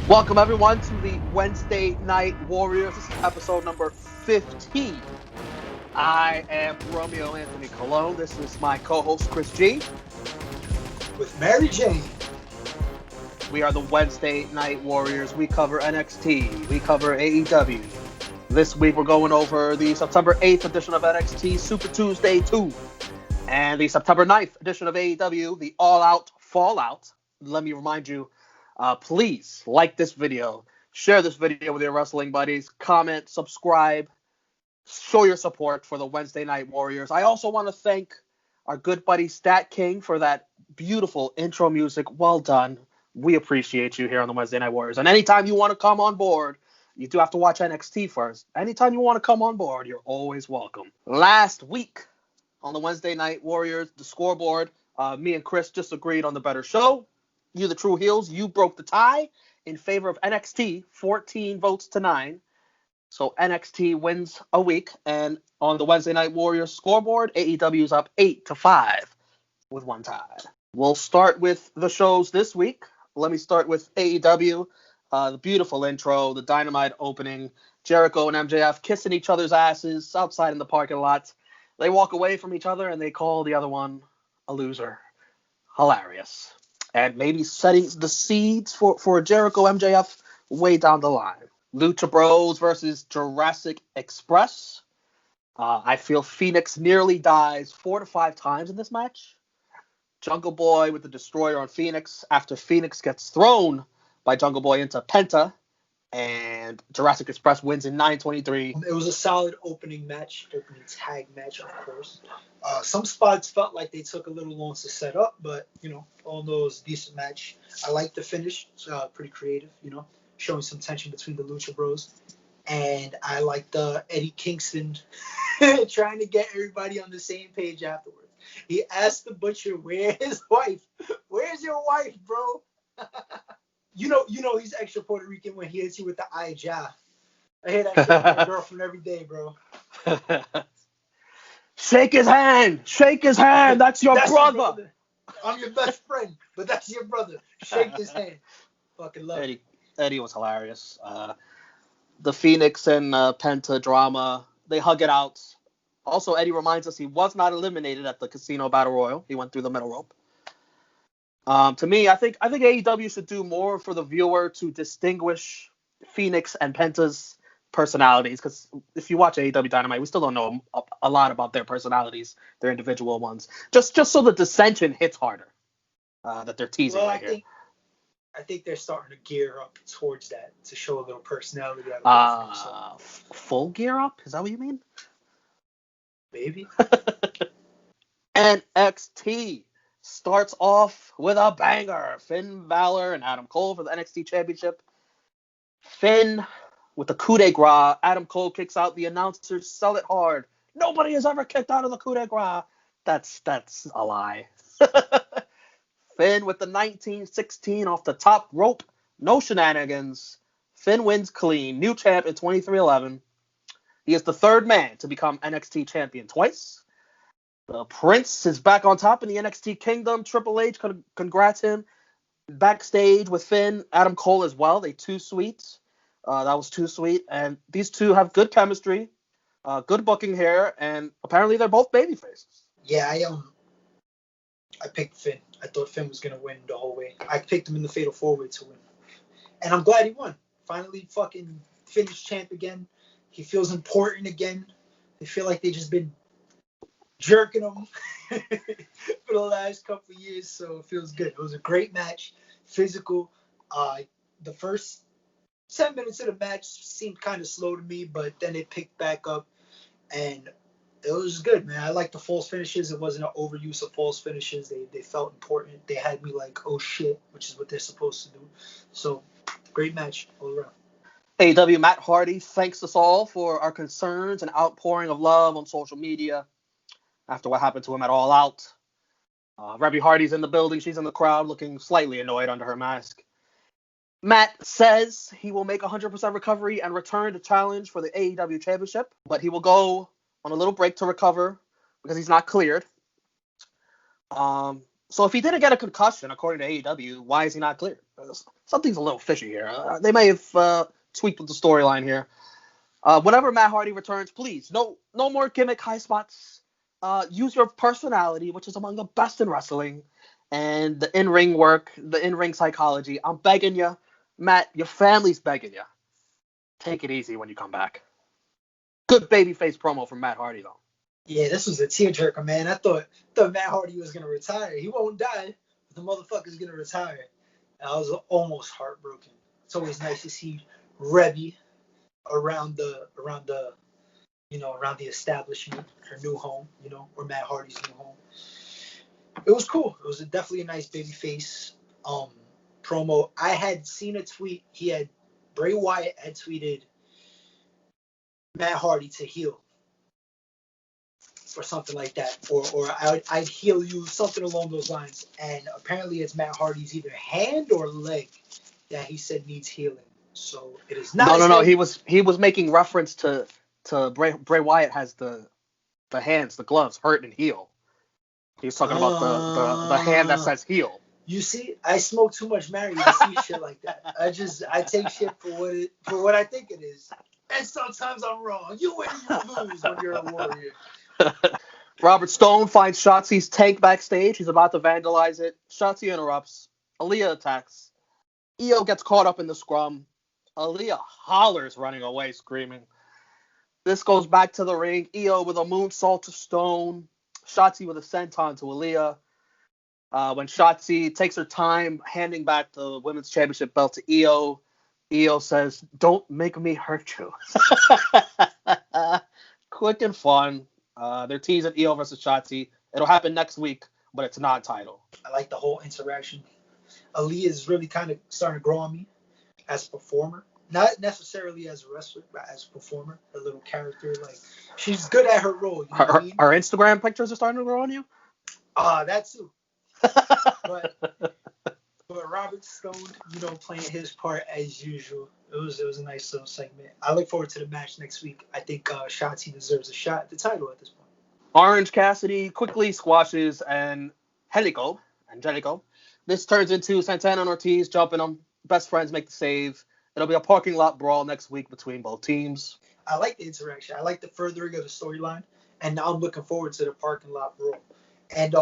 Welcome everyone to the Wednesday Night Warriors. This is episode number 15. I am Romeo Anthony Colon. This is my co-host Chris G. With Mary Jane. We are the Wednesday Night Warriors. We cover NXT. We cover AEW. This week we're going over the September 8th edition of NXT Super Tuesday 2 and the September 9th edition of AEW, the All Out Fallout. Let me remind you, please like this video, share this video with your wrestling buddies, comment, subscribe, show your support for the Wednesday Night Warriors. I also want to thank our good buddy Stat King for that beautiful intro music. Well done. We appreciate you here on the Wednesday Night Warriors. And anytime you want to come on board, you do have to watch NXT first. Anytime you want to come on board, you're always welcome. Last week on the Wednesday Night Warriors, the scoreboard, me and Chris just agreed on the better show. You, the true heels, you broke the tie in favor of NXT, 14 votes to 9. So NXT wins a week. And on the Wednesday Night Warriors scoreboard, AEW is up 8-5 with one tie. We'll start with the shows this week. Let me start with AEW. The beautiful intro, the Dynamite opening, Jericho and MJF kissing each other's asses outside in the parking lot. They walk away from each other and they call the other one a loser. Hilarious. And maybe setting the seeds for Jericho MJF way down the line. Lucha Bros versus Jurassic Express. I feel Phoenix nearly dies 4 to 5 times in this match. Jungle Boy with the Destroyer on Phoenix after Phoenix gets thrown by Jungle Boy into Penta. And Jurassic Express wins in 9:23. It was a solid opening tag match, of course. Some spots felt like they took a little long to set up, but, all those decent match. I like the finish. It's pretty creative, showing some tension between the Lucha Bros. And I like the Eddie Kingston trying to get everybody on the same page afterwards. He asked the Butcher, where's his wife? Where's your wife, bro? You know he's extra Puerto Rican when he hits you with the eye jaw. I hear that shit from my girlfriend every day, bro. Shake his hand. Shake his hand. That's your brother. I'm your best friend, but that's your brother. Shake his hand. Fucking love it. Eddie was hilarious. The Phoenix and Penta drama, they hug it out. Also, Eddie reminds us he was not eliminated at the Casino Battle Royal. He went through the middle rope. To me, I think AEW should do more for the viewer to distinguish Phoenix and Penta's personalities. Because if you watch AEW Dynamite, we still don't know a lot about their personalities, their individual ones. Just so the dissension hits harder that they're teasing here. I think they're starting to gear up towards that to show a little personality out of them. So. Full gear up? Is that what you mean? Maybe. NXT starts off with a banger. Finn Balor and Adam Cole for the NXT Championship. Finn with the coup de grace. Adam Cole kicks out. The announcers sell it hard. Nobody has ever kicked out of the coup de grace. That's a lie. Finn with the 1916 off the top rope. No shenanigans. Finn wins clean. New champ in 23-11. He is the third man to become NXT champion twice. The Prince is back on top in the NXT Kingdom. Triple H, congrats him. Backstage with Finn, Adam Cole as well. They too sweet. That was too sweet. And these two have good chemistry, good booking here, and apparently they're both babyfaces. Yeah, I picked Finn. I thought Finn was going to win the whole way. I picked him in the Fatal 4-Way to win. And I'm glad he won. Finally fucking finished champ again. He feels important again. I feel like they just been jerking him for the last couple of years, so it feels good. It was a great match, physical. The first 10 minutes of the match seemed kind of slow to me, but then it picked back up, and it was good, man. I like the false finishes. It wasn't an overuse of false finishes. They felt important. They had me like, oh shit, which is what they're supposed to do. So, great match all around. AEW Matt Hardy thanks us all for our concerns and outpouring of love on social media after what happened to him at All Out. Rebby Hardy's in the building. She's in the crowd looking slightly annoyed under her mask. Matt says he will make 100% recovery and return to challenge for the AEW Championship, but he will go on a little break to recover because he's not cleared. So if he didn't get a concussion, according to AEW, why is he not cleared? Something's a little fishy here. They may have tweaked with the storyline here. Whenever Matt Hardy returns, please, no more gimmick high spots. Use your personality, which is among the best in wrestling, and the in-ring work, the in-ring psychology. I'm begging you, Matt. Your family's begging you. Take it easy when you come back. Good babyface promo from Matt Hardy, though. Yeah, this was a tearjerker, man. I thought Matt Hardy was gonna retire. He won't die, but the motherfucker's gonna retire. And I was almost heartbroken. It's always nice to see Reby around the around the establishment, her new home, or Matt Hardy's new home. It was cool. It was definitely a nice babyface promo. I had seen a tweet. Bray Wyatt had tweeted Matt Hardy to heel or something like that, or I'd heal you, something along those lines. And apparently it's Matt Hardy's either hand or leg that he said needs healing. So it is not. No. He was making reference to Bray Wyatt has the hands, the gloves, hurt and heal. He's talking about the hand that says heel. You see, I smoke too much Mary to see shit like that. I take shit for what I think it is. And sometimes I'm wrong. You win, you lose when you're a warrior. Robert Stone finds Shotzi's tank backstage. He's about to vandalize it. Shotzi interrupts. Aaliyah attacks. Io gets caught up in the scrum. Aaliyah hollers, running away, screaming. This goes back to the ring. Io with a moonsault to Stone. Shotzi with a senton to Aaliyah. When Shotzi takes her time handing back the women's championship belt to Io, Io says, "Don't make me hurt you." Quick and fun. They're teasing Io versus Shotzi. It'll happen next week, but it's non-title. I like the whole interaction. Aaliyah is really kind of starting to grow on me as a performer. Not necessarily as a wrestler, but as a performer. Her little character, like, she's good at her role. You know what I mean? Her Instagram pictures are starting to grow on you? That too. but Robert Stone, playing his part as usual. It was a nice little segment. I look forward to the match next week. I think Shotzi deserves a shot at the title at this point. Orange Cassidy quickly squashes and Angelico. This turns into Santana and Ortiz jumping them. Best friends make the save. It'll be a parking lot brawl next week between both teams. I like the interaction. I like the furthering of the storyline, and now I'm looking forward to the parking lot brawl. And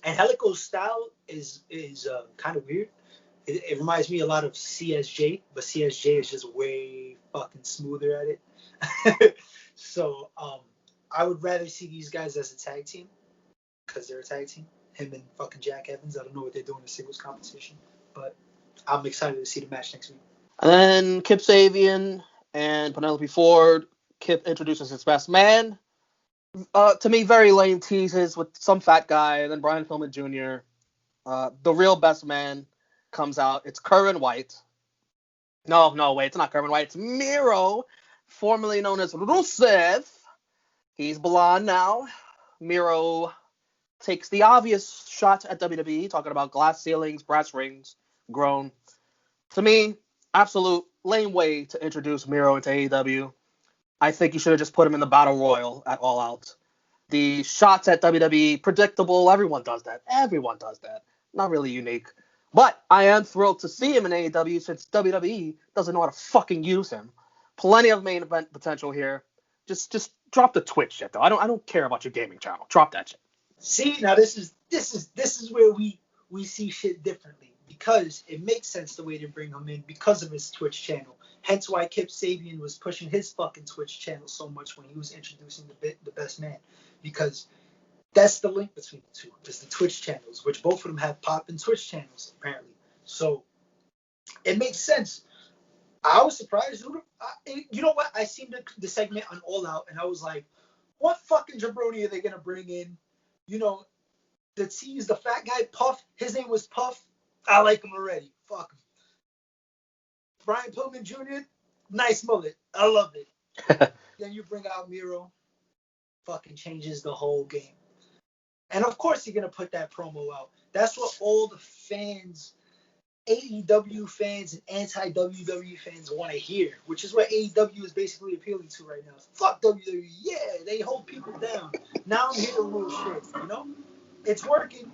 Helico's style is kind of weird. It reminds me a lot of CSJ, but CSJ is just way fucking smoother at it. So I would rather see these guys as a tag team because they're a tag team. Him and fucking Jack Evans. I don't know what they're doing in singles competition, but I'm excited to see the match next week. And then Kip Sabian and Penelope Ford. Kip introduces his best man. To me, very lame teases with some fat guy, and then Brian Pillman Jr. The real best man comes out. It's Kerwin White. No, wait, it's not Kerwin White. It's Miro, formerly known as Rusev. He's blonde now. Miro takes the obvious shot at WWE, talking about glass ceilings, brass rings, groan. To me, absolute lame way to introduce Miro into AEW. I think you should have just put him in the Battle Royal at All Out. The shots at WWE, predictable. Everyone does that. Not really unique. But I am thrilled to see him in AEW since WWE doesn't know how to fucking use him. Plenty of main event potential here. Just drop the Twitch shit though. I don't care about your gaming channel. Drop that shit. See, now this is where we see shit differently because it makes sense the way they bring him in because of his Twitch channel. Hence why Kip Sabian was pushing his fucking Twitch channel so much when he was introducing the best man, because that's the link between the two. It's the Twitch channels, which both of them have popping Twitch channels apparently. So it makes sense. I was surprised. You know what? I seen the segment on All Out, and I was like, what fucking jabroni are they gonna bring in? The tease, the fat guy, Puff. His name was Puff. I like him already. Fuck him. Brian Pillman Jr., nice mullet. I love it. Then you bring out Miro. Fucking changes the whole game. And of course you're going to put that promo out. That's what all the fans, AEW fans and anti-WWE fans want to hear, which is what AEW is basically appealing to right now. Fuck WWE. Yeah, they hold people down. Now I'm here to rule shit, It's working.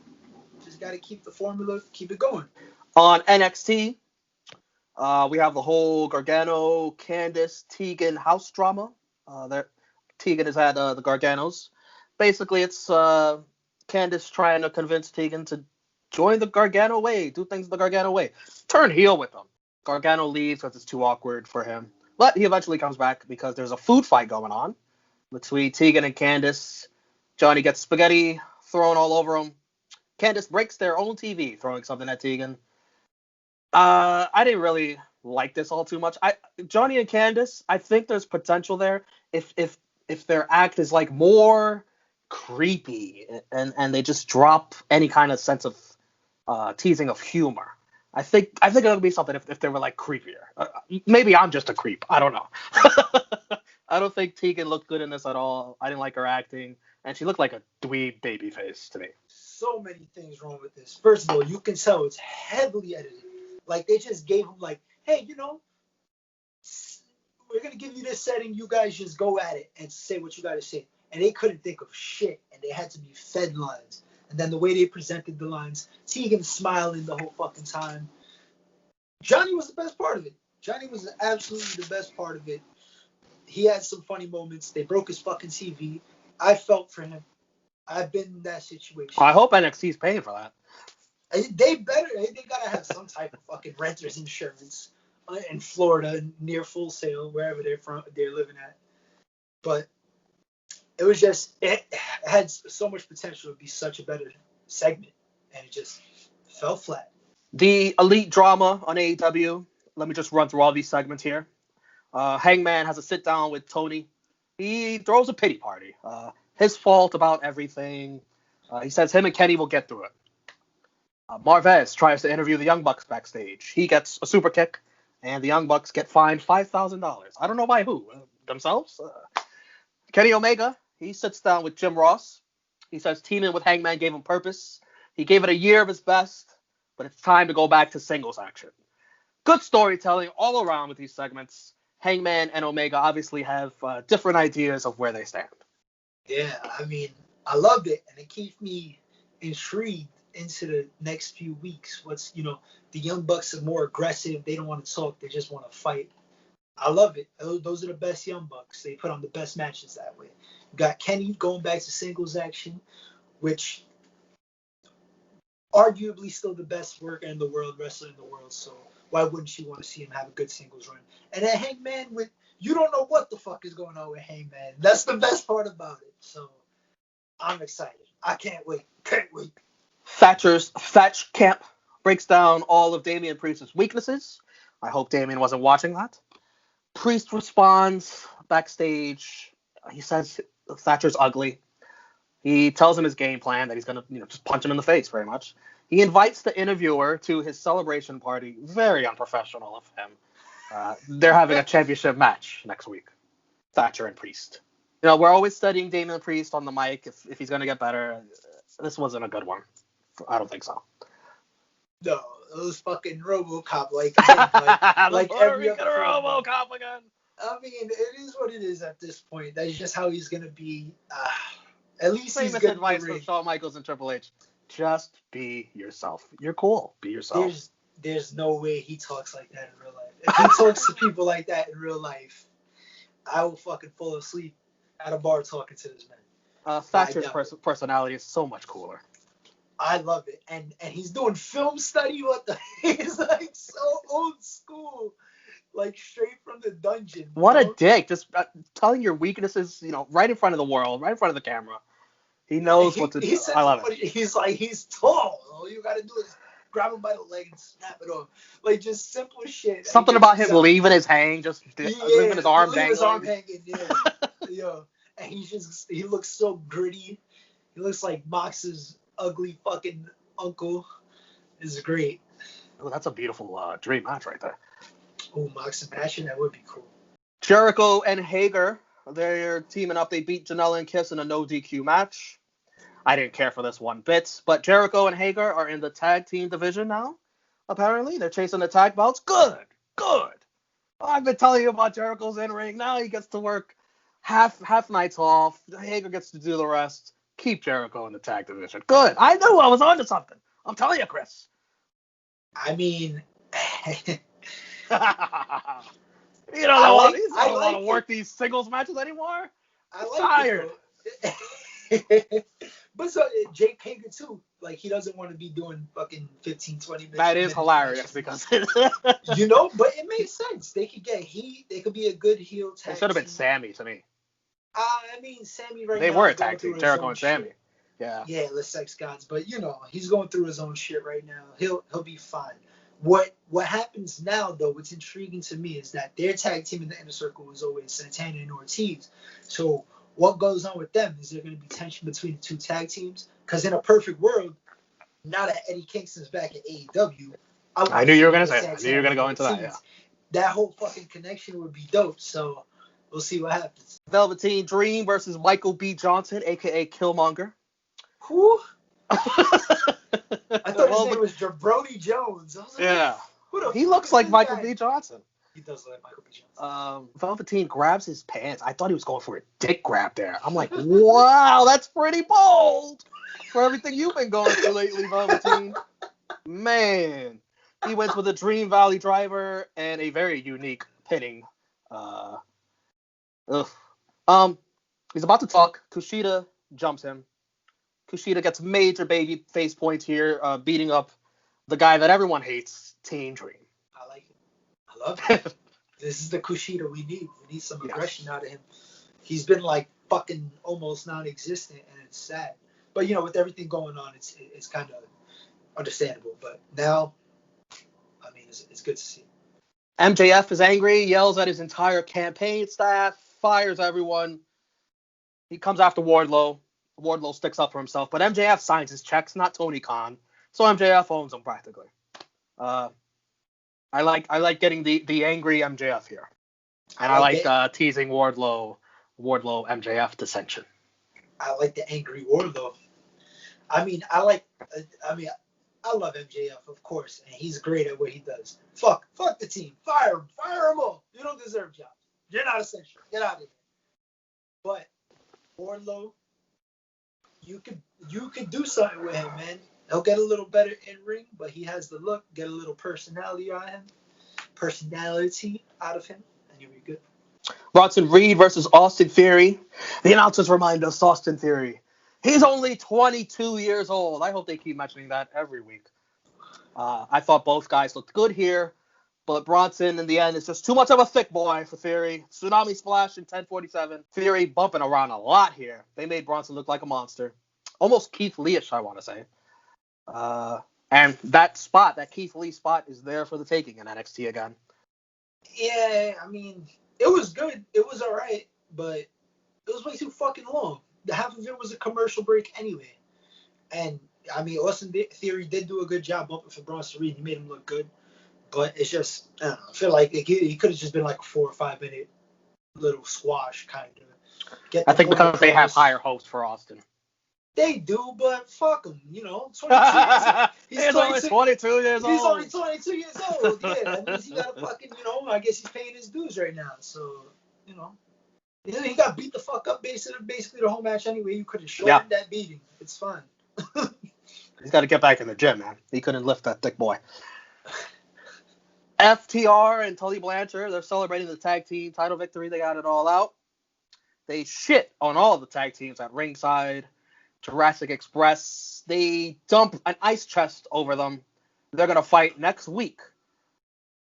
just got to keep the formula, keep it going. On NXT, we have the whole Gargano, Candice, Tegan house drama. Tegan has had the Garganos. Basically, it's Candice trying to convince Tegan to join the Gargano way, do things the Gargano way, turn heel with them. Gargano leaves because it's too awkward for him. But he eventually comes back because there's a food fight going on between Tegan and Candice. Johnny gets spaghetti thrown all over him. Candice breaks their own TV, throwing something at Tegan. I didn't really like this all too much. Johnny and Candice, I think there's potential there if their act is like more creepy and they just drop any kind of sense of teasing of humor. I think it'll be something if they were like creepier. Maybe I'm just a creep. I don't know. I don't think Tegan looked good in this at all. I didn't like her acting, and she looked like a dweeb babyface to me. So many things wrong with this. First of all, you can tell it's heavily edited. Like, they just gave him, like, hey, we're going to give you this setting. You guys just go at it and say what you got to say. And they couldn't think of shit, and they had to be fed lines. And then the way they presented the lines, Tegan smiling the whole fucking time. Johnny was the best part of it. Johnny was absolutely the best part of it. He had some funny moments. They broke his fucking TV. I felt for him. I've been in that situation. I hope NXT's paying for that. They gotta have some type of fucking renter's insurance in Florida near Full Sail, wherever they're living at. But it was just, it had so much potential to be such a better segment, and it just fell flat. The elite drama on AEW. Let me just run through all these segments here. Hangman has a sit down with Tony. He throws a pity party. His fault about everything. He says him and Kenny will get through it. Marvez tries to interview the Young Bucks backstage. He gets a super kick, and the Young Bucks get fined $5,000. I don't know by who. Themselves? Kenny Omega, he sits down with Jim Ross. He says teaming with Hangman gave him purpose. He gave it a year of his best, but it's time to go back to singles action. Good storytelling all around with these segments. Hangman and Omega obviously have different ideas of where they stand. Yeah, I mean, I loved it, and it keeps me intrigued into the next few weeks. The Young Bucks are more aggressive. They don't want to talk. They just want to fight. I love it. Those are the best Young Bucks. They put on the best matches that way. You got Kenny going back to singles action, which arguably still the best worker in the world, wrestler in the world. So why wouldn't you want to see him have a good singles run? And then Hangman you don't know what the fuck is going on with Hangman. That's the best part about it. So I'm excited. I can't wait. Thatch Camp breaks down all of Damian Priest's weaknesses. I hope Damian wasn't watching that. Priest responds backstage. He says Thatcher's ugly. He tells him his game plan, that he's going to just punch him in the face, very much. He invites the interviewer to his celebration party. Very unprofessional of him. They're having a championship match next week. Thatcher and Priest. We're always studying Damian Priest on the mic if he's going to get better. This wasn't a good one. I don't think so. No, it was fucking RoboCop like every other RoboCop again. I mean, it is what it is at this point. That's just how he's gonna be. At least famous he's good. Advice from Shawn Michaels and Triple H: just be yourself. You're cool. Be yourself. There's no way he talks like that in real life. If he talks to people like that in real life, I will fucking fall asleep at a bar talking to this man. Thatcher's personality is so much cooler. I love it. And he's doing film study. He's like so old school. Like straight from the dungeon. What a dick. Just telling your weaknesses, right in front of the world, right in front of the camera. He knows what to do. I love it. He's like, he's tall. All you got to do is grab him by the leg and snap it off. Like, just simple shit. Something about him leaving his hang, leaving his arm dangling. His arm hanging, yeah. And he looks so gritty. He looks like Mox's ugly fucking uncle. Is great. Oh, that's a beautiful dream match right there. Oh, Mox and Passion, that would be cool. Jericho and Hagor, they're teaming up. They beat Janela and Kiss in a no DQ match. I didn't care for this one bit, but Jericho and Hagor are in the tag team division now. Apparently, they're chasing the tag belts. Good. I've been telling you about Jericho's in ring. Now he gets to work half nights off. Hagor gets to do the rest. Keep Jericho in the tag division. Good. I knew I was onto something. I'm telling you, Chris. I mean, He don't want to work these singles matches anymore. He's tired. But so Jake Hager too, like he doesn't want to be doing fucking 15, 20 minutes. That is hilarious because but it makes sense. They could get heat. They could be a good heel tag. It should have been Sammy to me. I mean, Sammy right now. They were a tag team, Jericho and Sammy. Yeah. Yeah, let's sex gods, but he's going through his own shit right now. He'll be fine. What happens now though? What's intriguing to me is that their tag team in the inner circle was always Santana and Ortiz. So what goes on with them? Is there going to be tension between the two tag teams? Because in a perfect world, now that Eddie Kingston's back at AEW, I knew you were going to say that. I knew you were going to go into that. Yeah. That whole fucking connection would be dope. So we'll see what happens. Velveteen Dream versus Michael B. Johnson, aka Killmonger. Who? I thought his name was Jabroni Jones. I was like, yeah. He looks like Michael B. Johnson. He does look like Michael B. Johnson. Velveteen grabs his pants. I thought he was going for a dick grab there. I'm like, wow, that's pretty bold for everything you've been going through lately, Velveteen. Man. He wins with a Dream Valley driver and a very unique pinning. He's about to talk. Kushida jumps him. Kushida gets major baby face points here, beating up the guy that everyone hates, Teen Dream. I like it. I love it. This is the Kushida we need. We need some aggression out of him. He's been like fucking almost non-existent, and it's sad. But with everything going on, it's kind of understandable. But now, I mean, it's good to see. MJF is angry, yells at his entire campaign staff, fires everyone. He comes after Wardlow. Wardlow sticks up for himself, but MJF signs his checks, not Tony Khan. So MJF owns him practically. I like getting the angry MJF here, and I like teasing Wardlow MJF dissension. I like the angry Wardlow. I love MJF, of course, and he's great at what he does. Fuck the team, fire them all. You don't deserve jobs. You're not essential. Get out of here. But Wardlow, you could do something with him, man. He'll get a little better in ring, but he has the look. Get a little personality out of him, and you'll be good. Bronson Reed versus Austin Theory. The announcers remind us Austin Theory. He's only 22 years old. I hope they keep mentioning that every week. I thought both guys looked good here, but Bronson in the end is just too much of a thick boy for Theory. Tsunami Splash in 1047. Theory bumping around a lot here. They made Bronson look like a monster. Almost Keith Lee-ish, I want to say. And that Keith Lee spot is there for the taking in NXT again. Yeah, I mean, it was good. It was all right, but it was way too fucking long. Half of it was a commercial break anyway. And, I mean, Austin Theory did do a good job bumping for Bronson Reed. He made him look good. But it's just, I don't know. I feel like he could have just been like a 4 or 5 minute little squash kind of. I think because they have higher hopes for Austin. They do, but fuck him. 22 years. He's only 22 years old. He's only 22 years old. Yeah, that means he got to fucking, I guess he's paying his dues right now. So, he got beat the fuck up basically the whole match anyway. You could have shortened that beating. It's fine. He's got to get back in the gym, man. He couldn't lift that thick boy. FTR and Tony Blanchard, they're celebrating the tag team title victory. They got it all out. They shit on all the tag teams at ringside. Jurassic Express, they dump an ice chest over them. They're going to fight next week.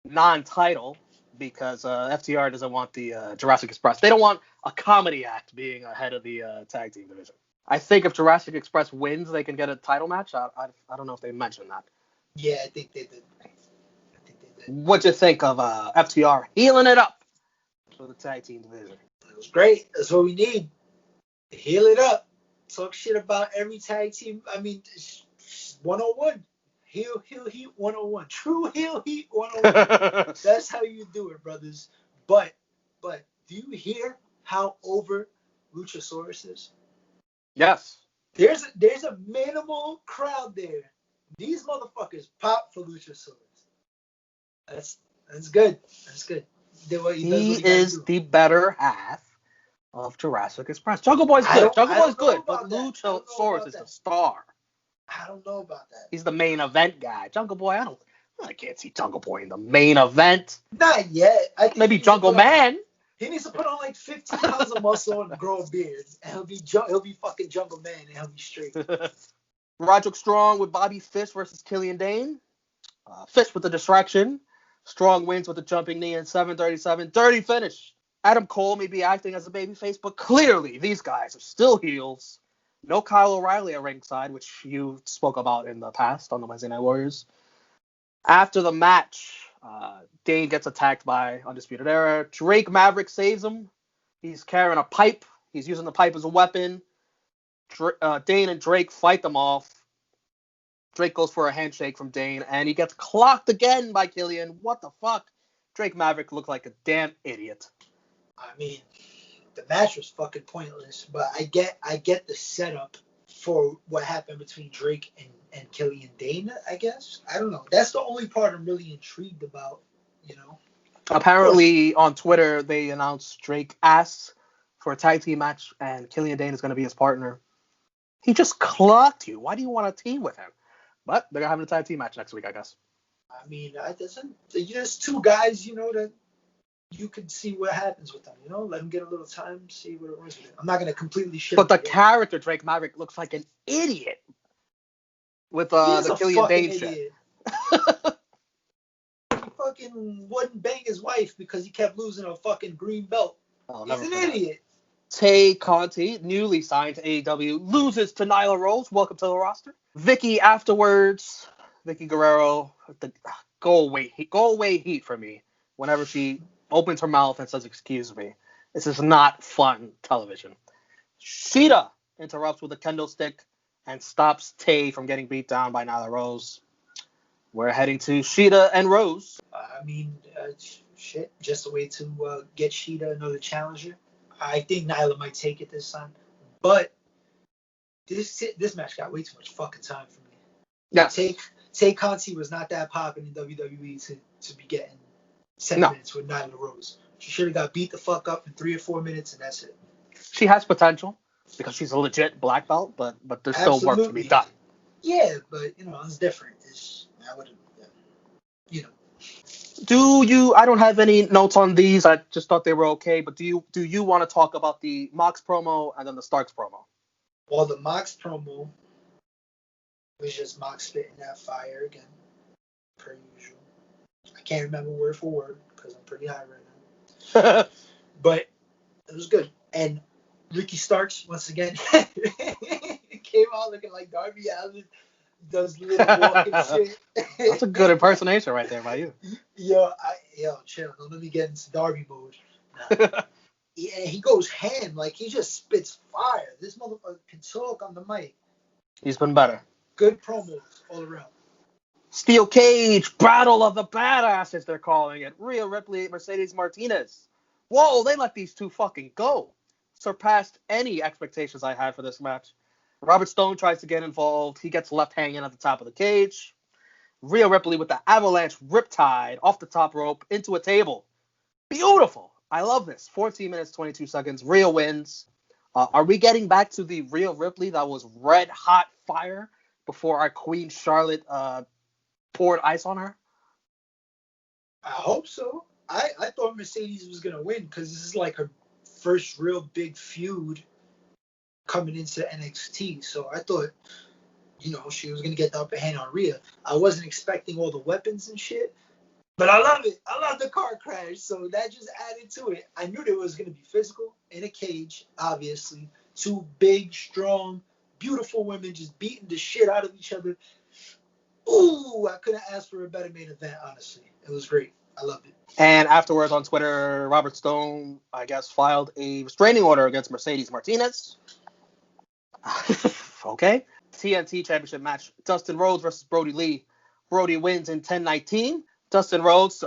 Non-title, because FTR doesn't want the Jurassic Express. They don't want a comedy act being ahead of the tag team division. I think if Jurassic Express wins, they can get a title match. I don't know if they mentioned that. Yeah, I think they did. What'd you think of FTR healing it up for the tag team division? It was great. That's what we need. Heal it up. Talk shit about every tag team. I mean, 101. Heel Heat 101. True Heel Heat 101. That's how you do it, brothers. But do you hear how over Luchasaurus is? Yes. There's a minimal crowd there. These motherfuckers pop for Luchasaurus. That's good. That's good. He is the better half of Jurassic Express. Jungle Boy's good. Jungle Boy's good, but Luchasaurus is the star. I don't know about that. He's the main event guy. Jungle Boy, I can't see Jungle Boy in the main event. Not yet. I think Maybe Jungle Man. He needs to put on like 15 pounds of muscle and grow a beard, and he'll be fucking Jungle Man, and he'll be straight. Roderick Strong with Bobby Fish versus Killian Dane. Fish with the distraction. Strong wins with the jumping knee in 7:37. Dirty finish. Adam Cole may be acting as a babyface, but clearly these guys are still heels. No Kyle O'Reilly at ringside, which you spoke about in the past on the Wednesday Night Warriors. After the match, Dane gets attacked by Undisputed Era. Drake Maverick saves him. He's carrying a pipe. He's using the pipe as a weapon. Dane and Drake fight them off. Drake goes for a handshake from Dane, and he gets clocked again by Killian. What the fuck? Drake Maverick looked like a damn idiot. I mean, the match was fucking pointless, but I get the setup for what happened between Drake and Killian Dane, I guess. I don't know. That's the only part I'm really intrigued about, you know. Apparently, on Twitter, they announced Drake asked for a tag team match, and Killian Dane is going to be his partner. He just clocked you. Why do you want to team with him? But they're having a tag team match next week, I guess. I mean, there's two guys, you know, that you can see what happens with them, you know? Let them get a little time, see what it runs with it. I'm not going to completely shit. But the character, Drake Maverick, looks like an idiot with the Killian Dane shit. He fucking wouldn't bang his wife because he kept losing a fucking green belt. He's an idiot. Tay Conti, newly signed to AEW, loses to Nyla Rhodes. Welcome to the roster. Vicky afterwards. Vicky Guerrero, go away heat for me. Whenever she opens her mouth and says, "Excuse me," this is not fun television. Kushida interrupts with a kendo stick and stops Tay from getting beat down by Nyla Rose. We're heading to Shida and Rose. I mean, shit, just a way to get Shida another challenger. I think Nyla might take it this time, but this match got way too much fucking time for me. Yeah. Tay Conti was not that popping in WWE to be getting 7 minutes with Nyla Rose. She should have got beat the fuck up in 3 or 4 minutes, and that's it. She has potential because she's a legit black belt, but there's still work to be done. Yeah, but you know, it's different. I would have, you know. I don't have any notes on these. I just thought they were okay. But do you want to talk about the Mox promo and then the Starks promo? Well, the Mox promo was just Mox spitting that fire again, per usual. I can't remember word for word because I'm pretty high right now. But it was good. And Ricky Starks, once again, came out looking like Darby Allin. Does little walking shit. That's a good impersonation right there by you. Yo, chill. Don't let me get into Darby mode. Nah. Yeah, he goes ham. Like, he just spits fire. This motherfucker can talk on the mic. He's been better. Good promos all around. Steel Cage, Battle of the Badasses, they're calling it. Rhea Ripley, Mercedes Martinez. Whoa, they let these two fucking go. Surpassed any expectations I had for this match. Robert Stone tries to get involved. He gets left hanging at the top of the cage. Rhea Ripley with the avalanche riptide off the top rope into a table. Beautiful. I love this. 14 minutes, 22 seconds. Rhea wins. Are we getting back to the Rhea Ripley that was red hot fire before our Queen Charlotte poured ice on her? I hope so. I thought Mercedes was going to win because this is like her first real big feud coming into NXT. So I thought, you know, she was going to get the upper hand on Rhea. I wasn't expecting all the weapons and shit, but I love it. I love the car crash. So that just added to it. I knew there was going to be physical in a cage, obviously. Two big, strong, beautiful women just beating the shit out of each other. Ooh, I couldn't ask for a better main event, honestly. It was great. I loved it. And afterwards on Twitter, Robert Stone, I guess, filed a restraining order against Mercedes Martinez. Okay. TNT Championship match. Dustin Rhodes versus Brodie Lee. Brodie wins in 10-19. Dustin Rhodes,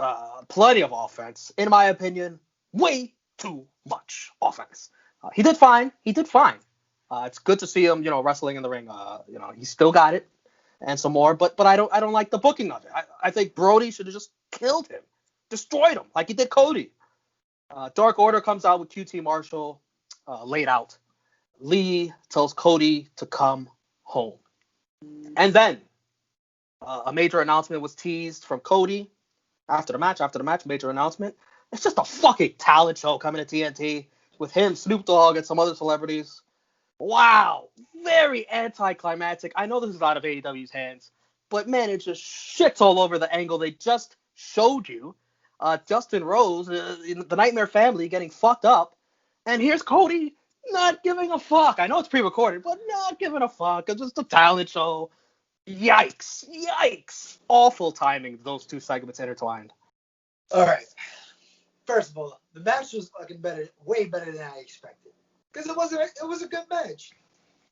plenty of offense. In my opinion, way too much offense. He did fine. It's good to see him, you know, wrestling in the ring. You know, he still got it and some more. But I don't like the booking of it. I think Brodie should have just killed him, destroyed him like he did Cody. Dark Order comes out with QT Marshall laid out. Lee tells Cody to come home. And then a major announcement was teased from Cody after the match, major announcement. It's just a fucking talent show coming to TNT with him, Snoop Dogg, and some other celebrities. Wow. Very anticlimactic. I know this is out of AEW's hands, but man, it just shits all over the angle they just showed you. Dustin Rhodes, the Nightmare Family, getting fucked up. And here's Cody not giving a fuck. I know it's pre-recorded, but not giving a fuck. It's just a talent show. Yikes. Yikes. Awful timing, those two segments intertwined. All right. First of all, the match was fucking better, way better than I expected. Because it was a good match.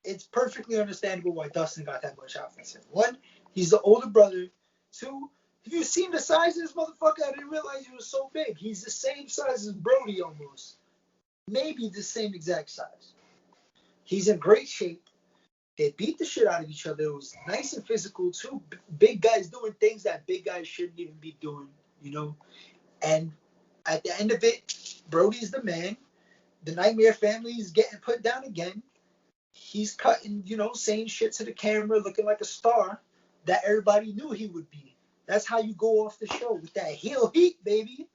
It's perfectly understandable why Dustin got that much offense. One, he's the older brother. Two, have you seen the size of this motherfucker? I didn't realize he was so big. He's the same size as Brodie almost. Maybe the same exact size. He's in great shape. They beat the shit out of each other. It was nice and physical. Two big guys doing things that big guys shouldn't even be doing, you know? And at the end of it, Brodie's the man. The Nightmare Family is getting put down again. He's cutting, saying shit to the camera, looking like a star that everybody knew he would be. That's how you go off the show, with that heel heat, baby.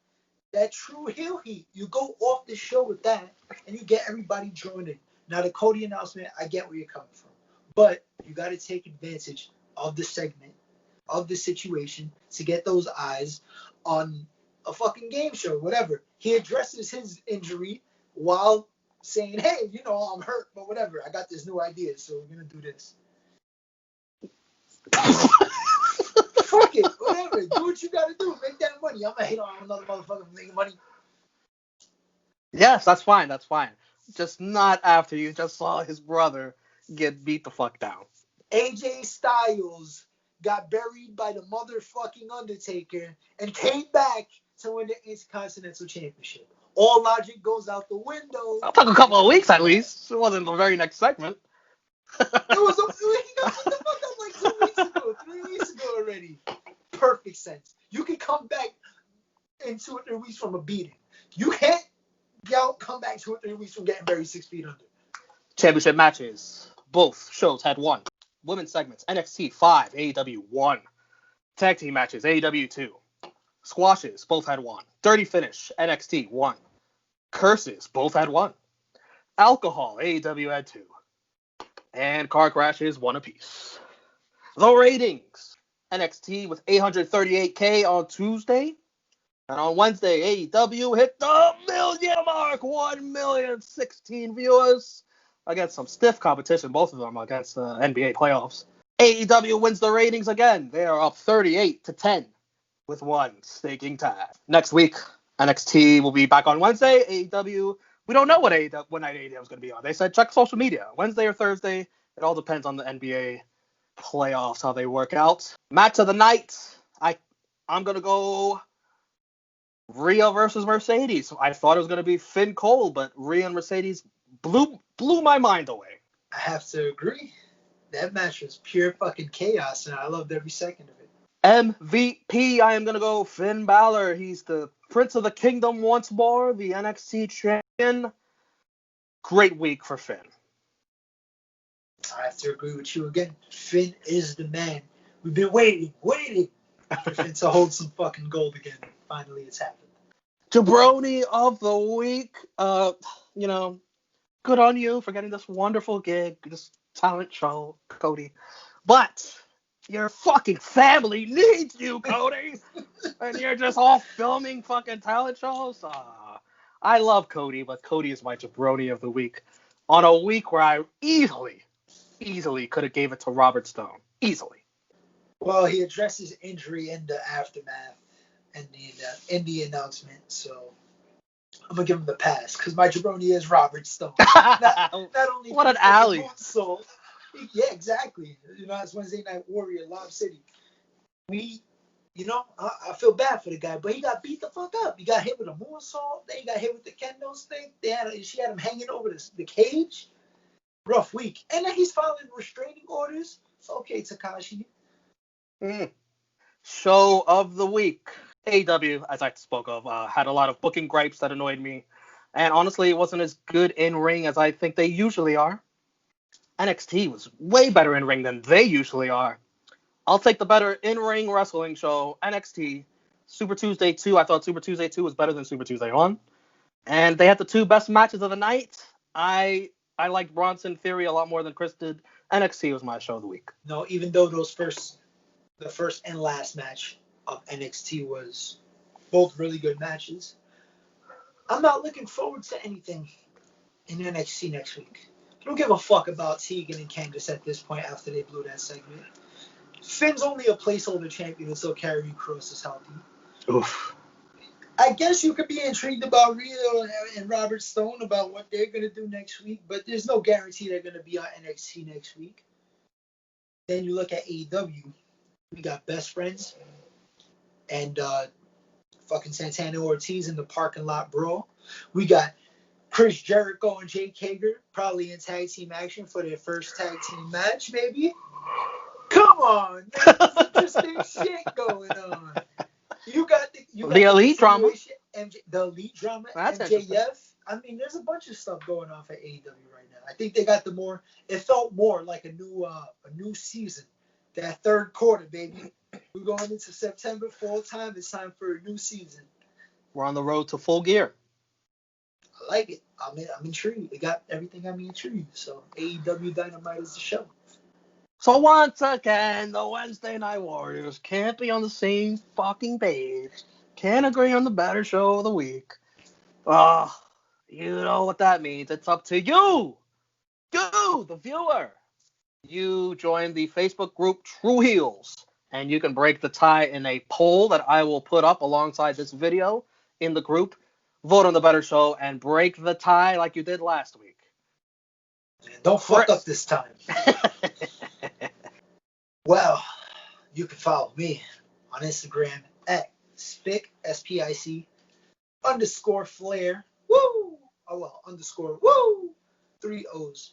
That true heel heat. You go off the show with that, and you get everybody joining. Now, the Cody announcement, I get where you're coming from. But you got to take advantage of the segment, of the situation, to get those eyes on a fucking game show, whatever. He addresses his injury while saying, hey, I'm hurt, but whatever. I got this new idea, so we're going to do this. Fuck it, whatever. Do what you got to do. Make that money. I'm going to hate on another motherfucker for making money. Yes, that's fine. That's fine. Just not after you just saw his brother get beat the fuck down. AJ Styles got buried by the motherfucking Undertaker and came back to win the Intercontinental Championship. All logic goes out the window. It took a couple of weeks at least. It wasn't the very next segment. He got put the fuck up like 2 weeks ago, 3 weeks ago already. Perfect sense. You can come back in 2 or 3 weeks from a beating. You can't come back 2 or 3 weeks from getting buried 6 feet under. Championship matches. Both shows had 1. Women's segments, NXT 5, AEW 1. Tag team matches, AEW 2. Squashes, both had 1. Dirty finish, NXT 1. Curses, both had 1. Alcohol, AEW had 2. And car crashes, 1 apiece. The ratings, NXT with 838K on Tuesday. And on Wednesday, AEW hit the million mark, 1,016,000 viewers. Against some stiff competition, both of them against the NBA playoffs. AEW wins the ratings again. They are up 38-10 with 1 staking tie. Next week, NXT will be back on Wednesday. AEW, we don't know what night AEW is going to be on. They said check social media, Wednesday or Thursday. It all depends on the NBA playoffs, how they work out. Match of the night, I'm going to go Rhea versus Mercedes. I thought it was going to be Finn Cole, but Rhea and Mercedes blew my mind away. I have to agree. That match was pure fucking chaos, and I loved every second of it. MVP, I am going to go Finn Balor. He's the Prince of the Kingdom once more, the NXT champion. Great week for Finn. I have to agree with you again. Finn is the man. We've been waiting for Finn to hold some fucking gold again. Finally, it's happened. Jabroni of the week. Good on you for getting this wonderful gig, this talent show, Cody. But your fucking family needs you, Cody. And you're just all filming fucking talent shows. I love Cody, but Cody is my jabroni of the week. On a week where I easily could have gave it to Robert Stone. Easily. Well, he addressed his injury in the aftermath and in the announcement, so I'm going to give him the pass, because my jabroni is Robert Stone. Not only what an alley. So, yeah, exactly. It's Wednesday Night Warrior, Lob City. I feel bad for the guy, but he got beat the fuck up. He got hit with a moonsault. Then he got hit with the kendo stick. She had him hanging over the cage. Rough week. And then he's filing restraining orders. So, okay, Takashi. Show of the week. AEW, as I spoke of, had a lot of booking gripes that annoyed me. And honestly, it wasn't as good in ring as I think they usually are. NXT was way better in ring than they usually are. I'll take the better in-ring wrestling show, NXT. Super Tuesday 2, I thought Super Tuesday 2 was better than Super Tuesday 1. And they had the two best matches of the night. I liked Bronson Theory a lot more than Chris did. NXT was my show of the week. No, even though the first and last match of NXT was both really good matches, I'm not looking forward to anything in NXT next week. I don't give a fuck about Tegan and Candice at this point after they blew that segment. Finn's only a placeholder champion until Karrion Kross is healthy. Oof. I guess you could be intrigued about Rhea and Robert Stone about what they're going to do next week, but there's no guarantee they're going to be on NXT next week. Then you look at AEW. We got Best Friends and fucking Santana Ortiz in the parking lot brawl. We got Chris Jericho and Jake Hager probably in tag team action for their first tag team match, maybe. Come on, man. There's interesting shit going on. You got the elite drama. The elite drama. That's MJF. I mean, there's a bunch of stuff going on for AEW right now. I think they got it felt more like a new season. That third quarter, baby. We're going into September, fall time. It's time for a new season. We're on the road to full gear. I like it. I'm intrigued. It got everything I'm intrigued. So AEW Dynamite is the show. So once again, the Wednesday Night Warriors can't be on the same fucking page. Can't agree on the better show of the week. You know what that means. It's up to you. You, the viewer. You join the Facebook group True Heels, and you can break the tie in a poll that I will put up alongside this video in the group. Vote on the better show and break the tie like you did last week. Don't fuck up this time. Well, you can follow me on Instagram at Spic, SPIC, _Flair, woo! Oh, well, _ woo! 3 O's.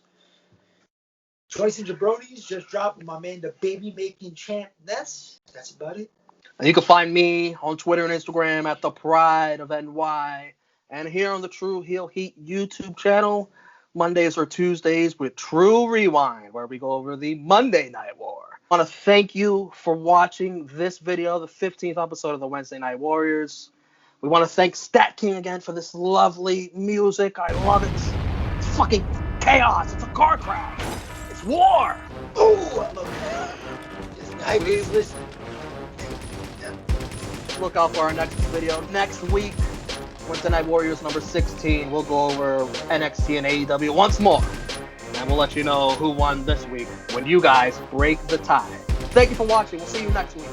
Joyce and Jabroni's just dropped with my man, the baby making champ Ness. That's about it. And you can find me on Twitter and Instagram at the Pride of NY. And here on the True Heel Heat YouTube channel, Mondays or Tuesdays with True Rewind, where we go over the Monday Night War. I want to thank you for watching this video, the 15th episode of the Wednesday Night Warriors. We want to thank Stat King again for this lovely music. I love it. It's fucking chaos. It's a car crash. It's war. Oh, I love it. I was listening. Look out for our next video next week. Wednesday Night Warriors number 16. We'll go over NXT and AEW once more. And we'll let you know who won this week when you guys break the tie. Thank you for watching. We'll see you next week.